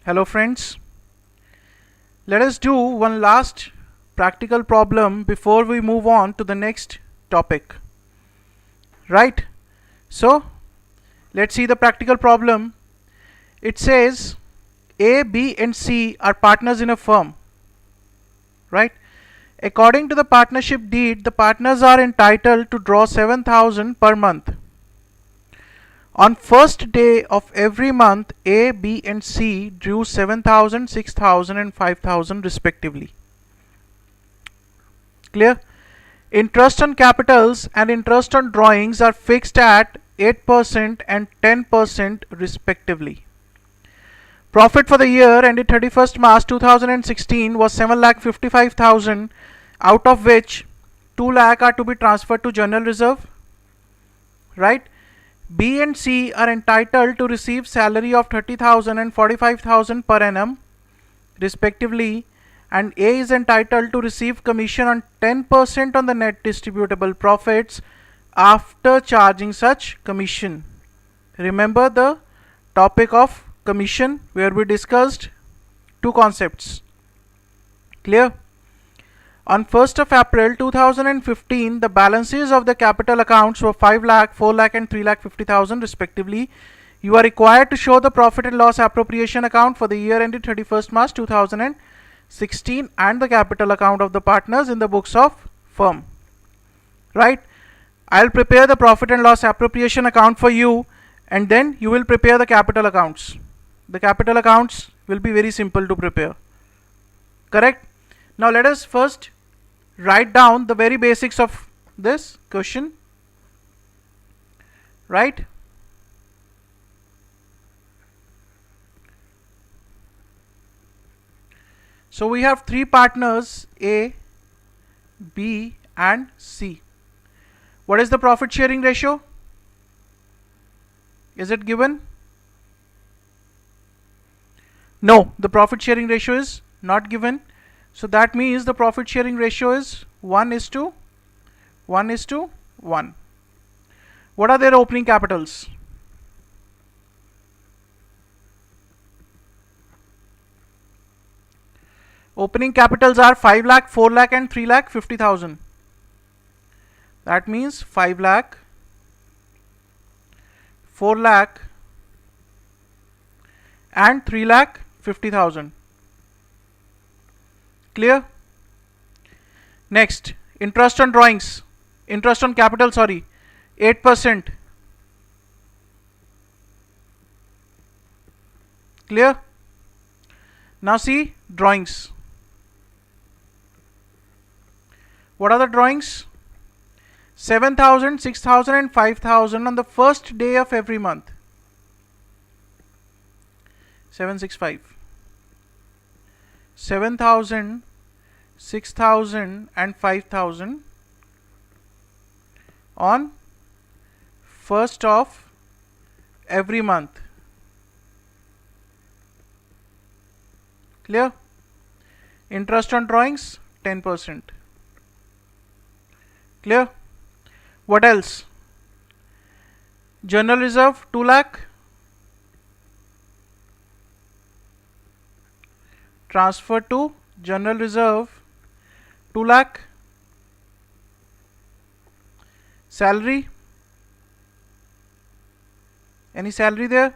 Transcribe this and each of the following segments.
Hello friends, let us do one last practical problem before we move on to the next topic. Right? So, let's see the practical problem. It says A, B and C are partners in a firm. Right? According to the partnership deed, the partners are entitled to draw 7,000 per month. On first day of every month, A, B and C drew 7,000, 6,000 and 5,000 respectively. Clear? Interest on capitals and interest on drawings are fixed at 8% and 10% respectively. Profit for the year ended 31st March 2016 was 7,55,000, out of which 2 lakh are to be transferred to general reserve. Right? B and C are entitled to receive salary of 30,000 and 45,000 per annum respectively, and A is entitled to receive commission on 10% on the net distributable profits after charging such commission. Remember the topic of commission where we discussed two concepts. Clear? On 1st of April 2015, the balances of the capital accounts were 5 lakh, 4 lakh and 3 lakh 50,000 respectively. You are required to show the profit and loss appropriation account for the year ended 31st March 2016 and the capital account of the partners in the books of firm. Right? I'll prepare the profit and loss appropriation account for you, and then you will prepare the capital accounts. The capital accounts will be very simple to prepare. Correct? Now let us first write down the very basics of this question. Right? So we have three partners, A, B and C. What is the profit sharing ratio? Is it given? No, the profit sharing ratio is not given. So that means the profit sharing ratio is 1:1. What are their opening capitals? Opening capitals are 5 lakh, 4 lakh and 3 lakh 50,000. That means 5 lakh, 4 lakh and 3 lakh 50,000. Clear? Next, interest on drawings, interest on capital, 8%. Clear? Now see drawings. What are the drawings? 7,000, 6,000 and 5,000 on the first day of every month. 765. 7,000, 6,000 and 5,000 on first of every month. Clear? Interest on drawings 10%. Clear? What else? General reserve 2 lakh. Transfer to general reserve 2 lakh. Salary. Any salary there?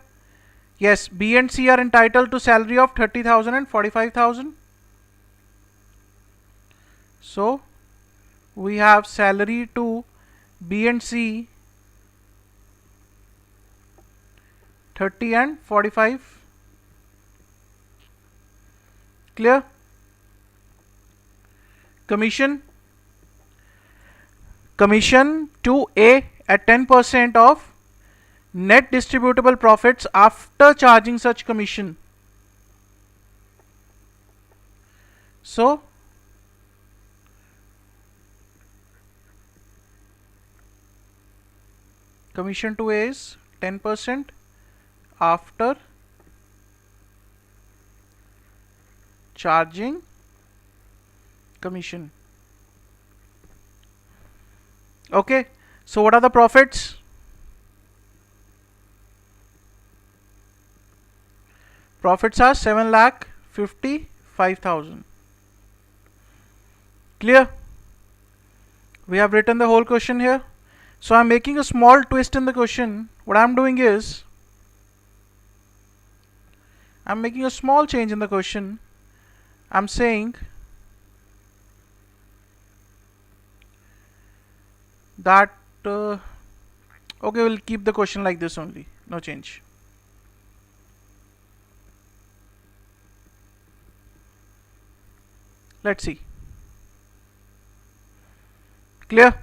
Yes, B and C are entitled to salary of 30,000 and 45,000. So we have salary to B and C 30 and 45. Clear? Commission to A at 10% of net distributable profits after charging such commission. So commission to A is 10% after charging commission. Okay, so what are the profits? Profits are 7,55,000. Clear? We have written the whole question here. So I'm making a small twist in the question. What I'm doing is I'm making a small change in the question. I'm saying that okay, we'll keep the question like this only, no change. Let's see. Clear?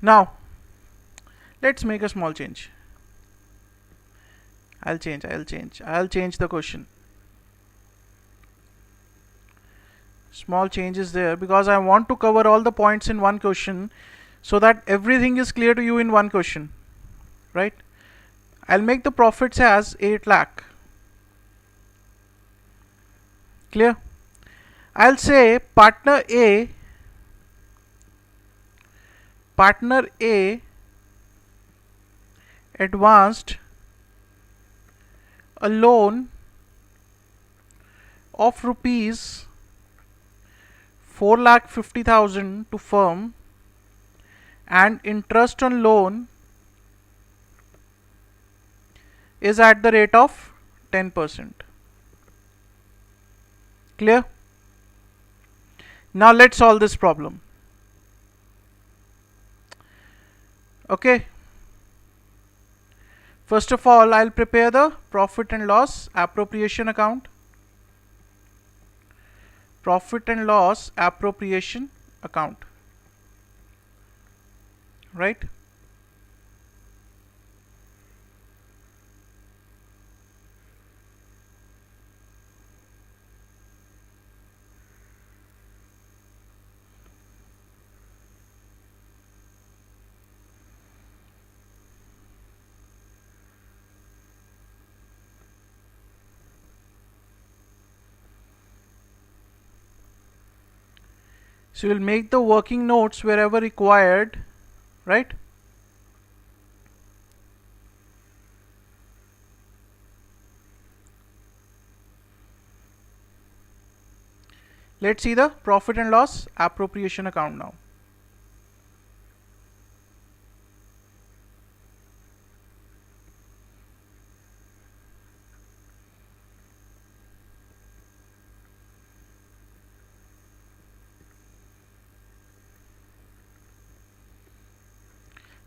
Now let's make a small change. I'll change the question. Small change is there because I want to cover all the points in one question so that everything is clear to you in one question, right? I'll make the profits as 8 lakh. Clear? I'll say partner A advanced a loan of rupees 4,50,000 to firm, and interest on loan is at the rate of 10%. Clear? Now let's solve this problem. Okay. First of all, I'll prepare the profit and loss appropriation account. Profit and loss appropriation account. Right? So we'll make the working notes wherever required, right? Let's see the profit and loss appropriation account now.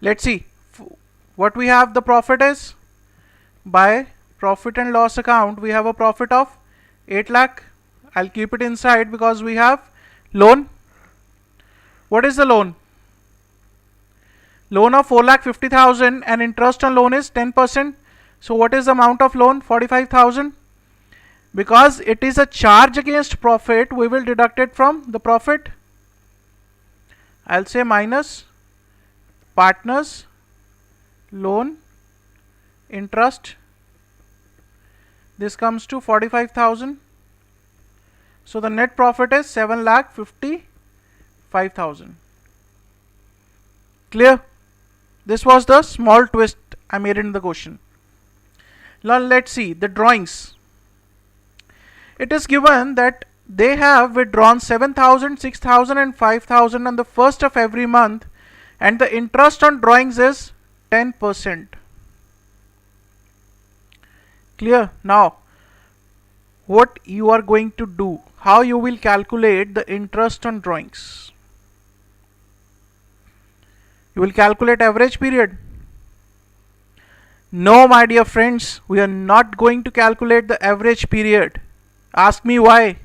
Let's see what we have. The profit is, by profit and loss account, we have a profit of 8 lakh. I'll keep it inside because we have loan. What is the loan? Loan of 4,50,000 and interest on loan is 10%. So what is the amount of loan? 45,000. Because it is a charge against profit, we will deduct it from the profit. I'll say minus partners loan interest. This comes to 45,000. So the net profit is 7,55,000. Clear? This was the small twist I made in the question. Now let's see the drawings. It is given that they have withdrawn 7,000, 6,000 and 5,000 on the first of every month, and the interest on drawings is 10%. Clear? Now what you are going to do, how you will calculate the interest on drawings? You will calculate average period. No, my dear friends, we are not going to calculate the average period. Ask me why.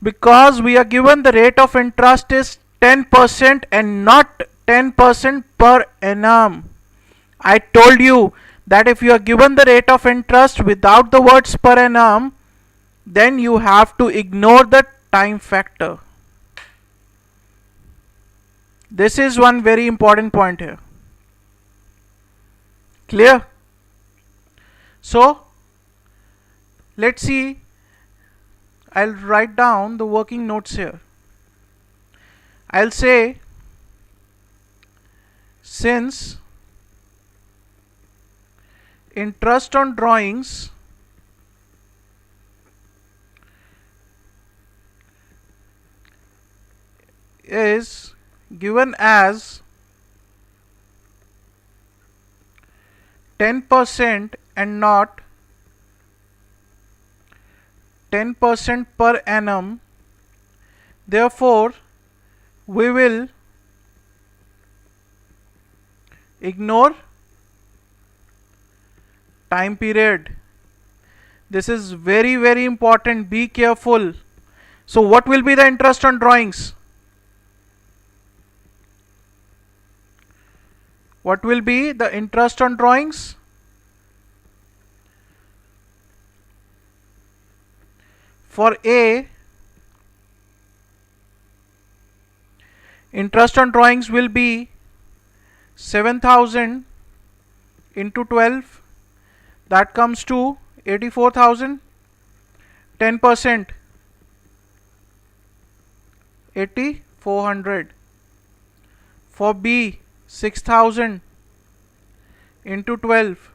Because we are given the rate of interest is 10% and not 10% per annum. I told you that if you are given the rate of interest without the words per annum, then you have to ignore the time factor. This is one very important point here. Clear? So let's see I'll write down the working notes here. I'll say, since interest on drawings is given as 10% and not 10% per annum, therefore we will ignore time period. This is very important, be careful. So what will be the interest on drawings? What will be the interest on drawings? For A, interest on drawings will be 7,000 into 12, that comes to 84,000. 10%, 8,400. For B, 6,000 into 12,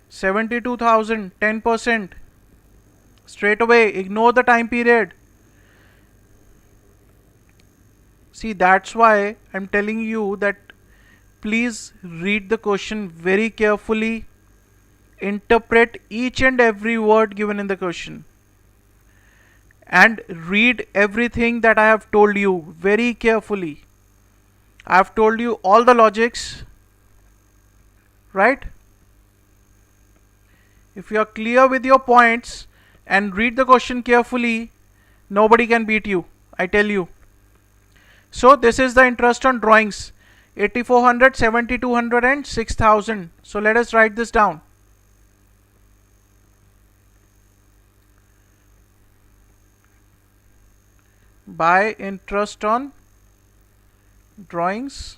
72,000. 10%. Straight away ignore the time period. See, that's why I'm telling you that please read the question very carefully, interpret each and every word given in the question, and read everything that I have told you very carefully. I have told you all the logics, right? If you are clear with your points and read the question carefully, nobody can beat you, I tell you. So this is the interest on drawings, 8,400, 7,200 and 6,000. So let us write this down. By interest on drawings,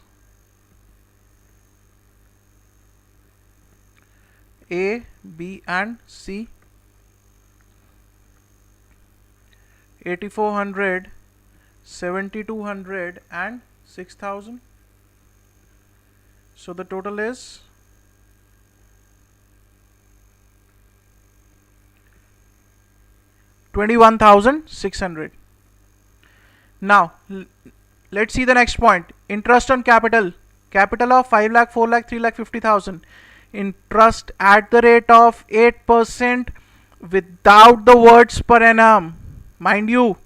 A, B and C, 8,400, 7,200 and 6,000. So the total is 21,600. Now let's see the next point. Interest on capital. Capital of 5 lakh, 4 lakh, 3 lakh 50,000. Interest at the rate of 8% without the words per annum, mind you.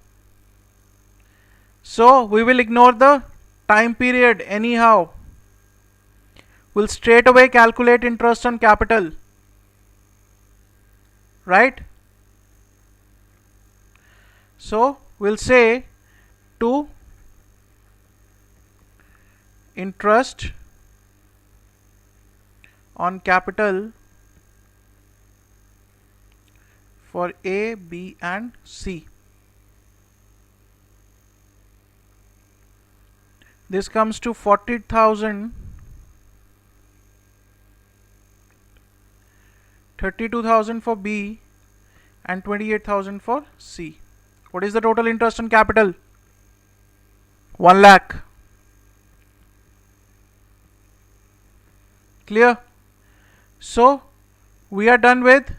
So we will ignore the time period anyhow. We'll straight away calculate interest on capital, right? So we'll say to interest on capital for A, B and C. This comes to 40,000, 32,000 for B and 28,000 for C. What is the total interest on capital? 1 lakh. Clear? So we are done with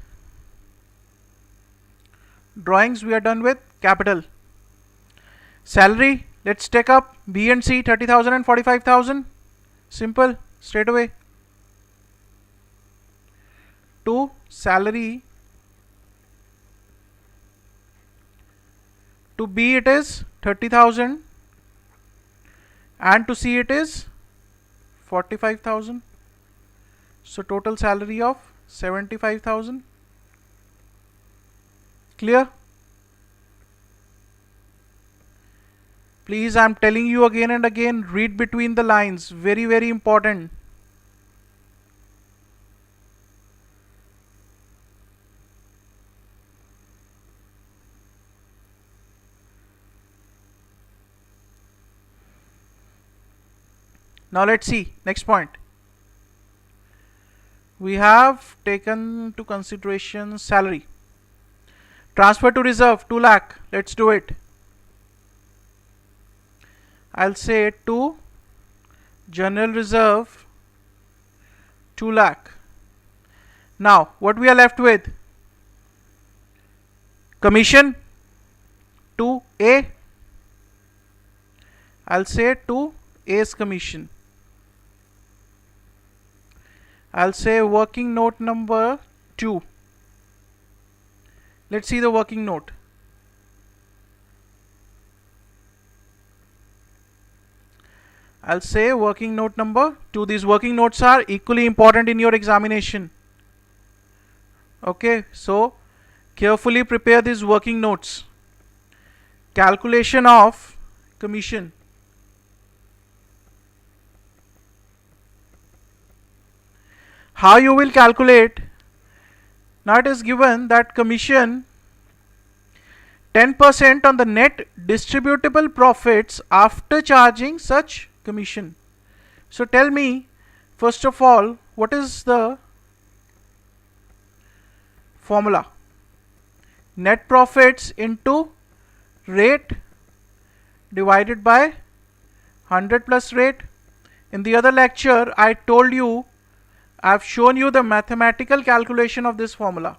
drawings, we are done with capital. Salary, let's take up B and C, 30,000 and 45,000. Simple, straight away. To salary, to B it is 30,000 and to C it is 45,000. So total salary of 75,000. Clear? Please, I am telling you again and again, read between the lines. Very important. Now let's see next point. We have taken to consideration salary. Transfer to reserve 2 lakh. Let's do it. I'll say to general reserve 2 lakh. Now what we are left with? Commission to A. I'll say to A's commission. I'll say working note number 2. Let's see the working note. I'll say working note number 2. These working notes are equally important in your examination. Okay, so carefully prepare these working notes. Calculation of commission. How you will calculate? Now it is given that commission 10% on the net distributable profits after charging such commission. So tell me, first of all, what is the formula? Net profits into rate divided by 100 plus rate. In the other lecture, I told you, I've shown you the mathematical calculation of this formula,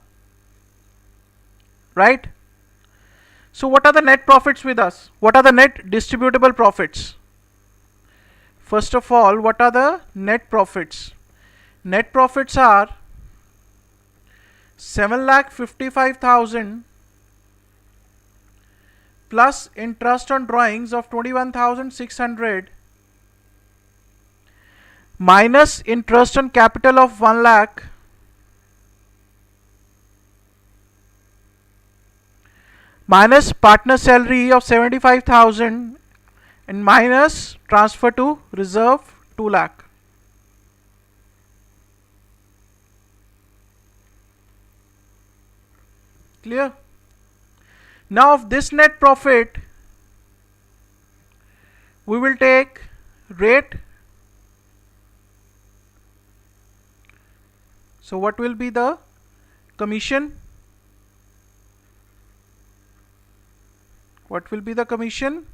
right? So what are the net profits with us? What are the net distributable profits? First of all, what are the net profits? Net profits are 7,55,000 plus interest on drawings of 21,600 minus interest on capital of 1 lakh minus partner salary of 75,000 and minus transfer to reserve 2 lakh. Clear? Now of this net profit, we will take rate. So what will be the commission? What will be the commission?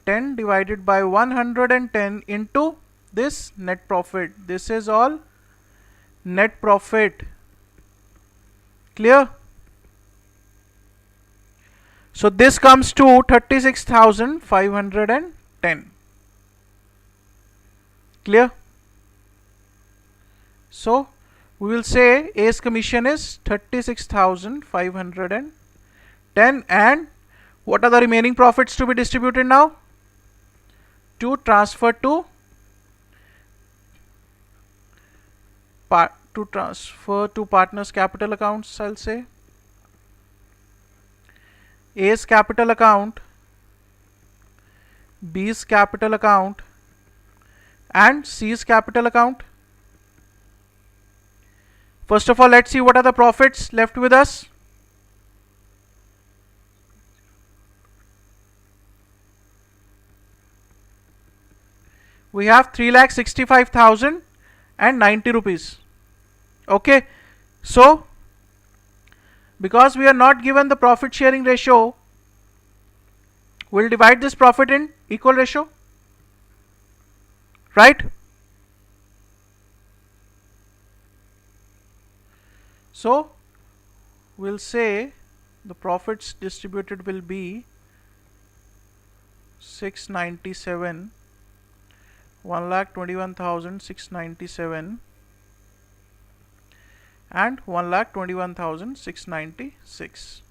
10 divided by 110 into this net profit. This is all net profit. Clear? So this comes to 36,510. Clear? So we will say A's commission is 36,510. And what are the remaining profits to be distributed now? To transfer to partners capital accounts. I'll say A's capital account, B's capital account and C's capital account. First of all, let's see what are the profits left with us. We have 3,65,090 rupees. Okay, so because we are not given the profit sharing ratio, we'll divide this profit in equal ratio, right? So we'll say the profits distributed will be 697, 1,21,697 and 1,21,696.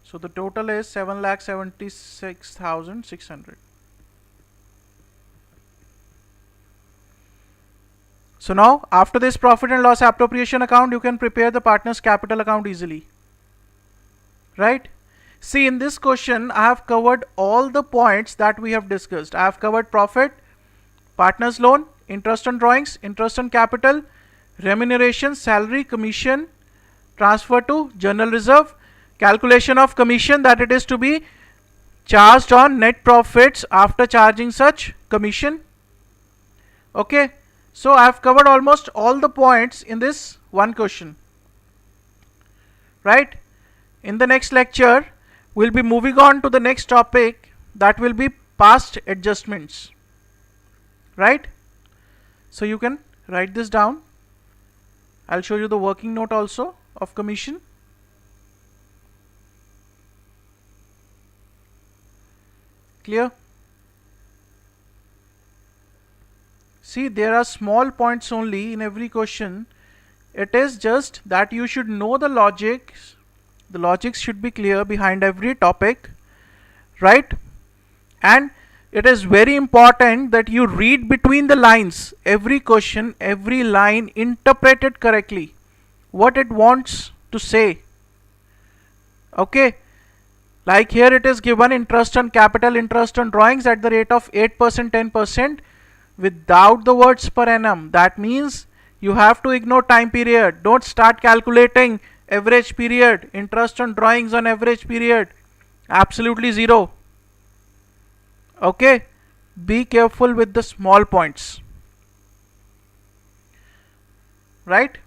So the total is 7,76,600. So now after this profit and loss appropriation account, you can prepare the partner's capital account easily, right? See, in this question I have covered all the points that we have discussed. I have covered profit, partner's loan, interest on drawings, interest on capital, remuneration, salary, commission, transfer to general reserve, calculation of commission, that it is to be charged on net profits after charging such commission, Okay, so I have covered almost all the points in this one question, right? In the next lecture, we'll be moving on to the next topic, that will be past adjustments, right? So you can write this down. I'll show you the working note also of commission. Clear? See, there are small points only in every question. It is just that you should know the logics. The logics should be clear behind every topic, right? And it is very important that you read between the lines, every question, every line, interpret it correctly, what it wants to say. Okay, like here it is given interest on capital, interest on drawings at the rate of 8%, 10% without the words per annum. That means you have to ignore time period. Don't start calculating average period, interest on drawings on average period. Absolutely zero. Okay, be careful with the small points, right?